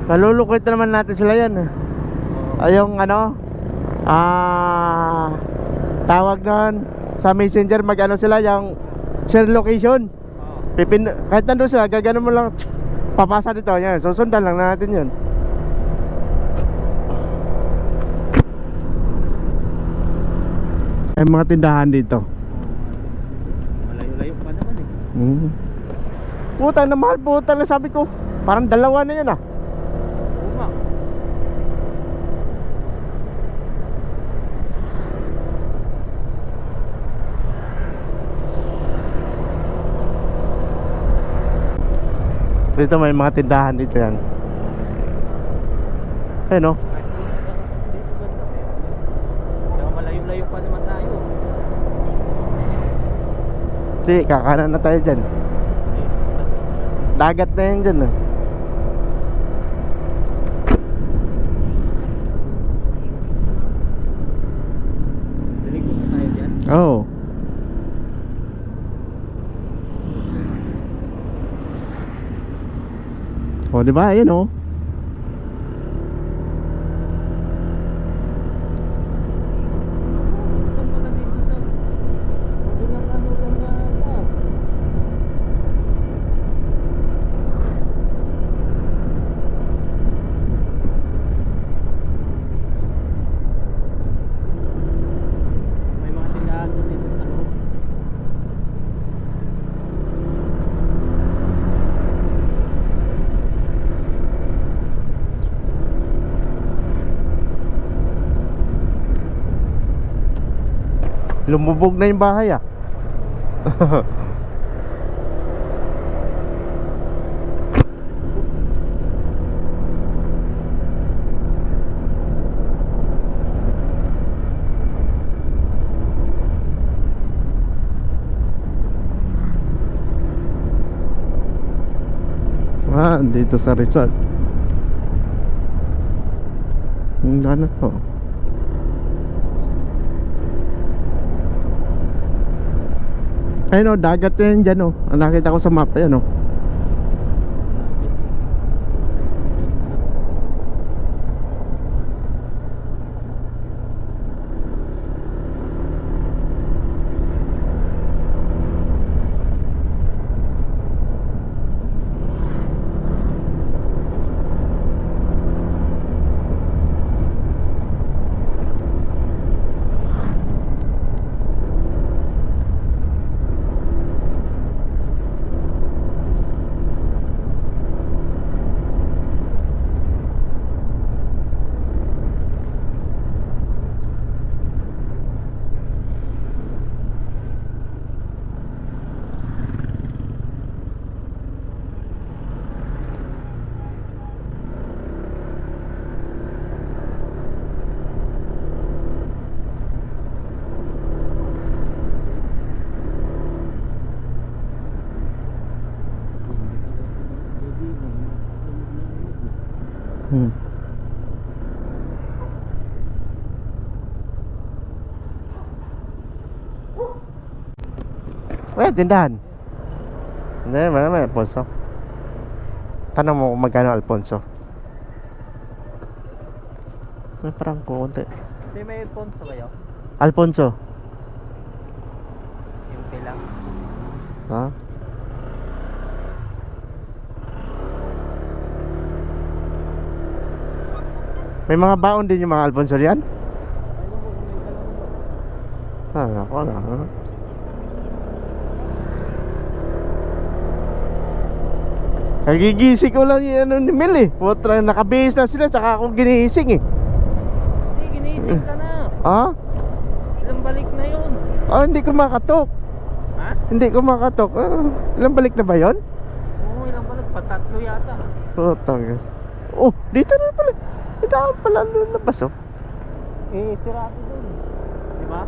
Malulukit naman natin sila yan. Ay yung ano, tawag nun sa messenger, mag-ano sila, yung share location. Kahit nandun sila, gagano mo lang, papasa dito, yan, susundan lang natin yun. Ay mga tindahan dito. Malayo-layo pa naman eh. Puta na mahal, puta na, sabi ko parang dalawa na yun ah. Oo nga. Dito may mga tindahan dito yan. Ayun no. Kaya malayo-layo pa naman tayo. Sige, kakanan na tayo dyan. Dagat na yan dyan ah. Daligo na tayo dyan. Oo. Oh, di ba? Ayun oh. Punta ka dito sa kabilang ano lang yata. May mga tindahan doon dito sa loob. Lumubog na yung bahay ah. Dito sa resort. Yung ano to. Ayun o, dagat yan dyan o. Nakita ko sa map yan o. Tindahan. Hindi, may Alfonso. Tanong mo kung magkano Alfonso. May parang konti. Hindi, may Alfonso kayo? Alfonso. MP lang. Ha? May mga baon din yung mga Alfonso yan? Ako na. Nagigising ko lang yung ano ni Mel eh. Putra, nakabihis na sila, saka ako ginising eh. Hindi, ginising ka na. Ha? Ilang balik na yun. Hindi ko makatok. Ha? Hindi ko makatok. Ilang balik na ba yun? Oo, ilang balik. Patatlo yata. Puta. Oh, dito na pala. Dito na pala labas oh. Eh, sirado dun. Diba?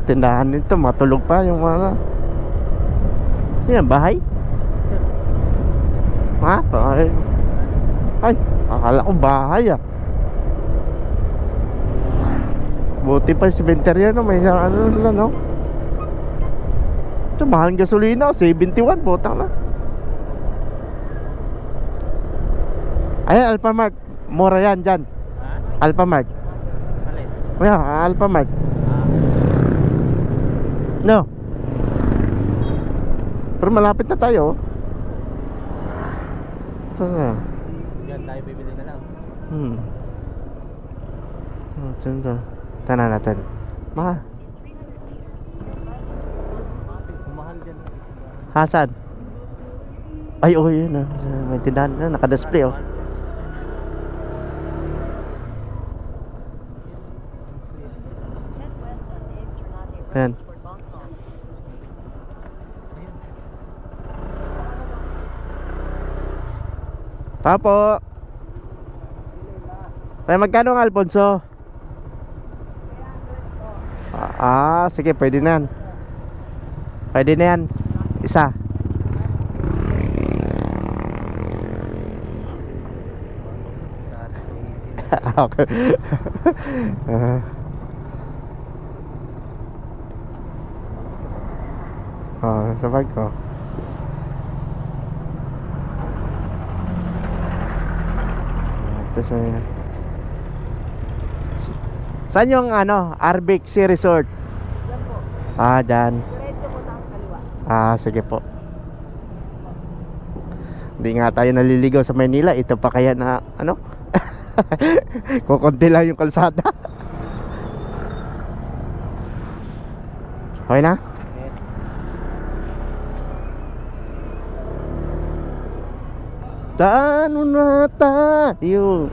Tindahan nito, matulog pa yung mga. Yan, bahay? Ha? Bahay. Ay, akala ko bahay ah. Buti pa yung cemetery no, may ano sila no. Ito, mahal ang gasolina, 71, botang na. Ayan, Alphamart. Mura yan dyan. Ha? Alphamart. Alin? Ayan, Alphamart. No. Pero malapit na tayo. Ito na. Yan, tayo bibili na lang. Ito na. Tanan natin. Mahal. Kumahal dyan. Hasan. Ay, oh yun ah. May tindahan na, naka-display oh. Ayan. Tapo. Ay, magkano ang Alfonso? Sige, pwede na yan. Pwede na yan. Isa. Okay. Sabag ko. Ito siya. Saan yung ano, Arbex Sea Resort? Yan po. Dyan. Diretso po sa kaliwa. Sige po. Hindi nga tayo naliligaw sa Maynila. Ito pa kaya na, ano? Kukunti lang yung kalsada. Okay na? Daan na tayo.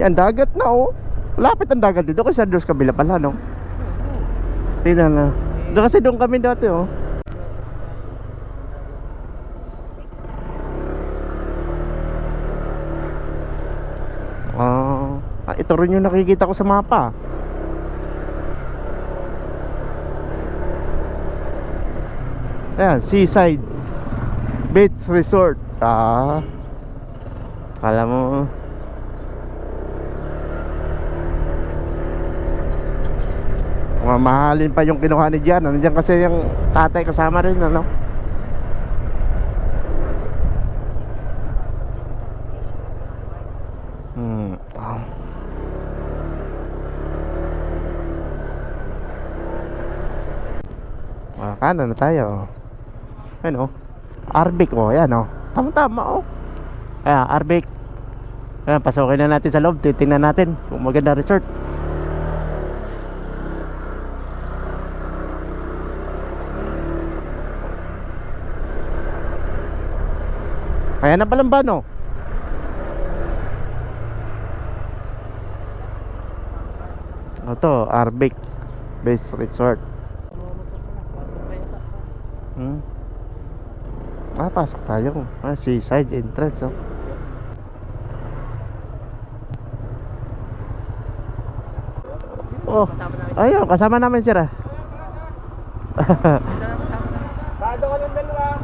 Yan, dagat na oh. Lapit ang dagat dito kasi doon sa kabila pala no. Tingnan na. Doon kasi doon kami dati oh. Ito rin yung nakikita ko sa mapa. Ayan, Seaside Beach Resort. Kala mo mamahalin pa yung kinuha ni Gian. Nandiyan kasi yung tatay kasama rin ano. Kanan na tayo. Ano? Arbex oh, yan oh. Tama-tama oh. Ayan, Arbex. Ayan, pasukin na natin sa loob. Titingnan natin kung maganda resort. Ayan na palang ba no? Ito, Arbex Beach Resort. Pasok tayo. Seaside entrance oh. Oh, ayun, kasama namin sila. Bado ka ng dalawa.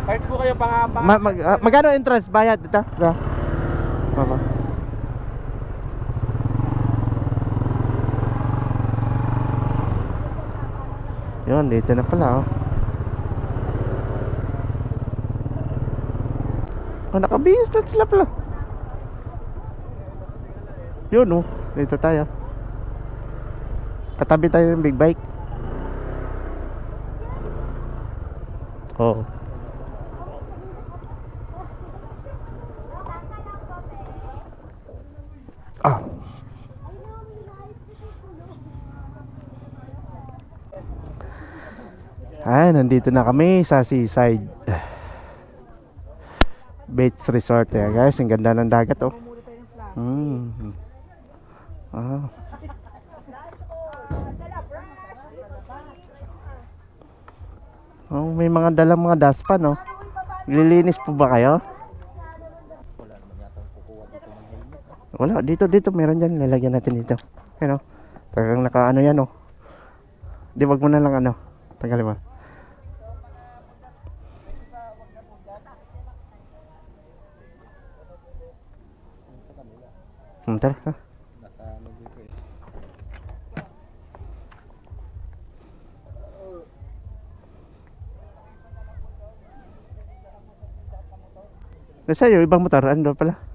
Kahit po kayo pangamba. Magkano entrance bayad dito? Yun, dito na pala oh. Nakabihis na sila pala. Yun oh, dito tayo. Katabi tayo yung big bike. Oh. Nandito na kami sa Seaside Beach Resort ya guys. Ang ganda ng dagat oh. May mga dalang mga daspan oh. Lilinis po ba kayo? Wala naman yata. Wala, dito meron dyan. Lalagyan natin dito. Ayan o. Talagang naka ano yan o. Di, wag mo na lang ano. Tanggalin mo. Tara. Ha? Nasa ano dito eh. Nasa iyo, ibang motor. Ano pala?